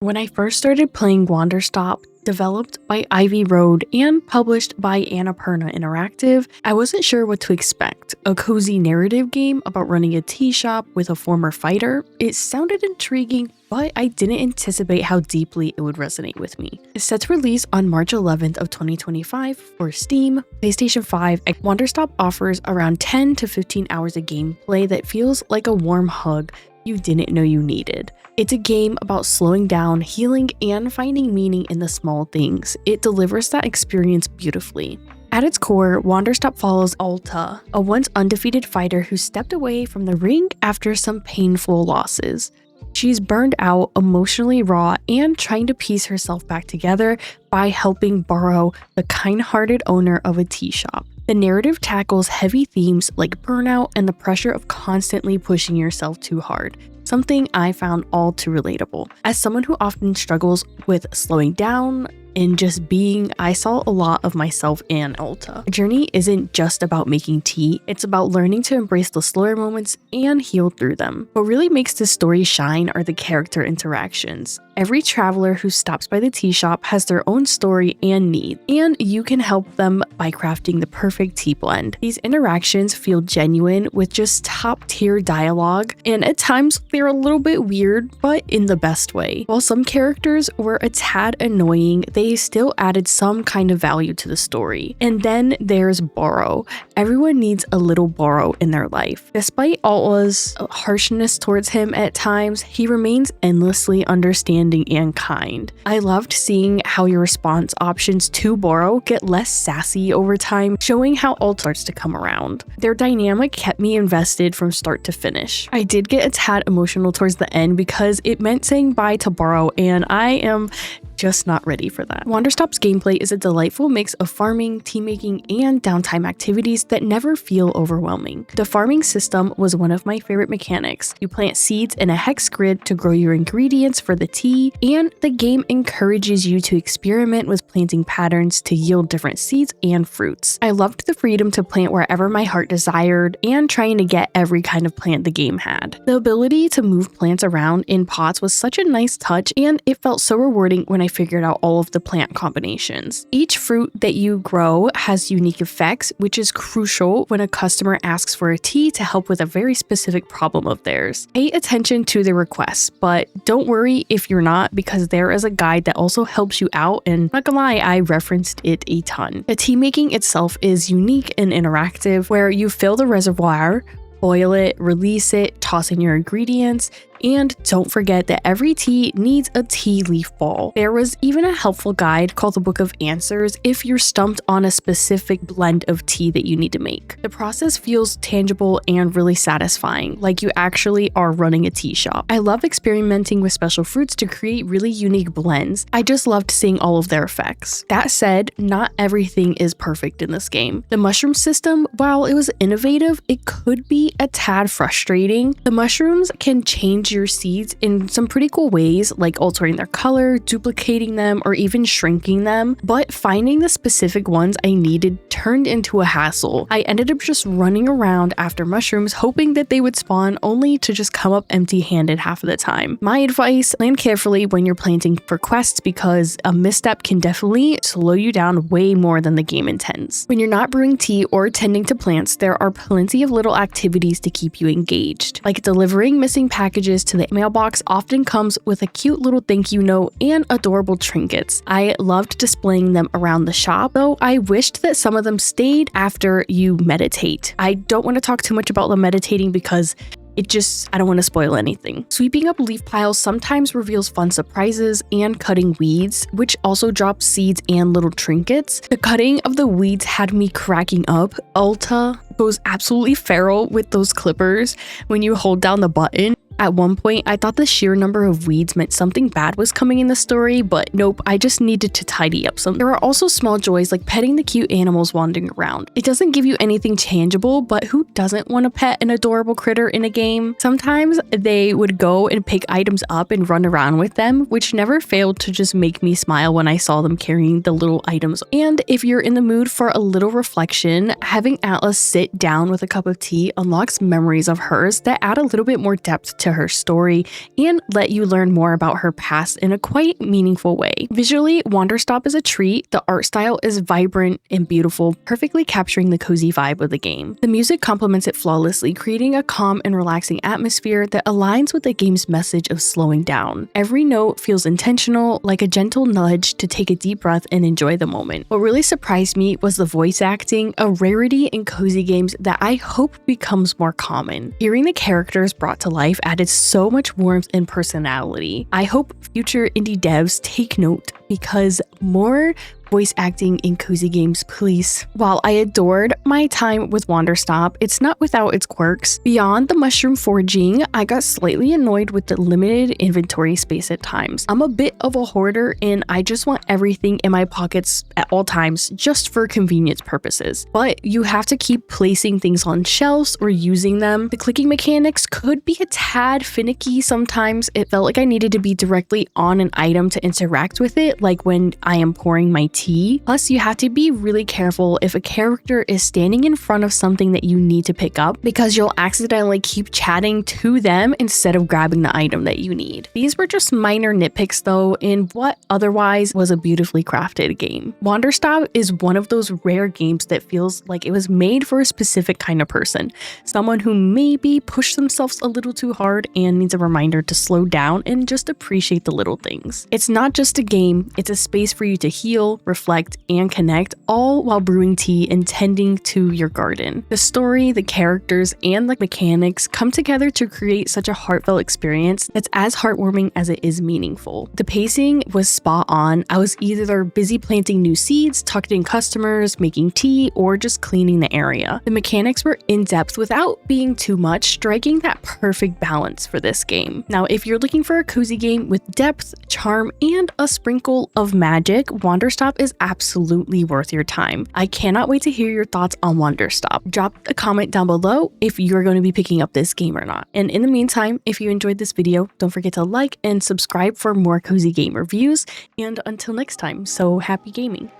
When I first started playing Wanderstop, developed by Ivy Road and published by Annapurna Interactive, I wasn't sure what to expect. A cozy narrative game about running a tea shop with a former fighter? It sounded intriguing, but I didn't anticipate how deeply it would resonate with me. It's set to release on March 11th of 2025 for Steam, PlayStation 5. Wanderstop offers around 10 to 15 hours of gameplay that feels like a warm hug you didn't know you needed. It's a game about slowing down, healing, and finding meaning in the small things. It delivers that experience beautifully. At its core, Wanderstop follows Alta, a once undefeated fighter who stepped away from the ring after some painful losses. She's burned out, emotionally raw, and trying to piece herself back together by helping Burrow, the kind-hearted owner of a tea shop. The narrative tackles heavy themes like burnout and the pressure of constantly pushing yourself too hard, something I found all too relatable. As someone who often struggles with slowing down and just being, I saw a lot of myself in Alta. The journey isn't just about making tea, it's about learning to embrace the slower moments and heal through them. What really makes this story shine are the character interactions. Every traveler who stops by the tea shop has their own story and need, and you can help them by crafting the perfect tea blend. These interactions feel genuine with just top-tier dialogue, and at times they're a little bit weird, but in the best way. While some characters were a tad annoying, they still added some kind of value to the story. And then there's Burrow. Everyone needs a little Burrow in their life. Despite Alta's harshness towards him at times, he remains endlessly understanding and kind. I loved seeing how your response options to Burrow get less sassy over time, showing how Alta starts to come around. Their dynamic kept me invested from start to finish. I did get a tad emotional towards the end because it meant saying bye to Burrow, and I am just not ready for that. Wanderstop's gameplay is a delightful mix of farming, tea making, and downtime activities that never feel overwhelming. The farming system was one of my favorite mechanics. You plant seeds in a hex grid to grow your ingredients for the tea, and the game encourages you to experiment with planting patterns to yield different seeds and fruits. I loved the freedom to plant wherever my heart desired and trying to get every kind of plant the game had. The ability to move plants around in pots was such a nice touch, and it felt so rewarding when I figured out all of the plant combinations. Each fruit that you grow has unique effects, which is crucial when a customer asks for a tea to help with a very specific problem of theirs. Pay attention to the requests, but don't worry if you're not, because there is a guide that also helps you out, and not gonna lie, I referenced it a ton. The tea making itself is unique and interactive, where you fill the reservoir, boil it, release it, toss in your ingredients, and don't forget that every tea needs a tea leaf ball. There was even a helpful guide called the Book of Answers if you're stumped on a specific blend of tea that you need to make. The process feels tangible and really satisfying, like you actually are running a tea shop. I love experimenting with special fruits to create really unique blends. I just loved seeing all of their effects. That said, not everything is perfect in this game. The mushroom system, while it was innovative, it could be a tad frustrating. The mushrooms can change your seeds in some pretty cool ways, like altering their color, duplicating them, or even shrinking them, but finding the specific ones I needed turned into a hassle. I ended up just running around after mushrooms, hoping that they would spawn, only to just come up empty-handed half of the time. My advice, plan carefully when you're planting for quests, because a misstep can definitely slow you down way more than the game intends. When you're not brewing tea or tending to plants, there are plenty of little activities to keep you engaged, like delivering missing packages to the mailbox often comes with a cute little thank you note and adorable trinkets. I loved displaying them around the shop, though I wished that some of them stayed after you meditate. I don't want to talk too much about the meditating because I don't want to spoil anything. Sweeping up leaf piles sometimes reveals fun surprises, and cutting weeds, which also drops seeds and little trinkets. The cutting of the weeds had me cracking up. Alta goes absolutely feral with those clippers when you hold down the button. At one point, I thought the sheer number of weeds meant something bad was coming in the story, but nope, I just needed to tidy up some. There are also small joys like petting the cute animals wandering around. It doesn't give you anything tangible, but who doesn't want to pet an adorable critter in a game? Sometimes they would go and pick items up and run around with them, which never failed to just make me smile when I saw them carrying the little items. And if you're in the mood for a little reflection, having Atlas sit down with a cup of tea unlocks memories of hers that add a little bit more depth to her story and let you learn more about her past in a quite meaningful way. Visually, Wanderstop is a treat. The art style is vibrant and beautiful, perfectly capturing the cozy vibe of the game. The music complements it flawlessly, creating a calm and relaxing atmosphere that aligns with the game's message of slowing down. Every note feels intentional, like a gentle nudge to take a deep breath and enjoy the moment. What really surprised me was the voice acting, a rarity in cozy games that I hope becomes more common. Hearing the characters brought to life added so much warmth and personality. I hope future indie devs take note, because more voice acting in cozy games, please. While I adored my time with Wanderstop, it's not without its quirks. Beyond the mushroom foraging, I got slightly annoyed with the limited inventory space at times. I'm a bit of a hoarder and I just want everything in my pockets at all times just for convenience purposes. But you have to keep placing things on shelves or using them. The clicking mechanics could be a tad finicky sometimes. It felt like I needed to be directly on an item to interact with it, like when I am pouring my tea. Plus, you have to be really careful if a character is standing in front of something that you need to pick up, because you'll accidentally keep chatting to them instead of grabbing the item that you need. These were just minor nitpicks though in what otherwise was a beautifully crafted game. Wanderstop is one of those rare games that feels like it was made for a specific kind of person, someone who maybe pushed themselves a little too hard and needs a reminder to slow down and just appreciate the little things. It's not just a game, it's a space for you to heal, reflect, and connect, all while brewing tea and tending to your garden. The story, the characters, and the mechanics come together to create such a heartfelt experience that's as heartwarming as it is meaningful. The pacing was spot on. I was either busy planting new seeds, talking to customers, making tea, or just cleaning the area. The mechanics were in depth without being too much, striking that perfect balance for this game. Now, if you're looking for a cozy game with depth, charm, and a sprinkle of magic, Wanderstop is absolutely worth your time. I cannot wait to hear your thoughts on Wanderstop. Drop a comment down below if you're going to be picking up this game or not. And in the meantime, if you enjoyed this video, don't forget to like and subscribe for more cozy game reviews. And until next time, so happy gaming.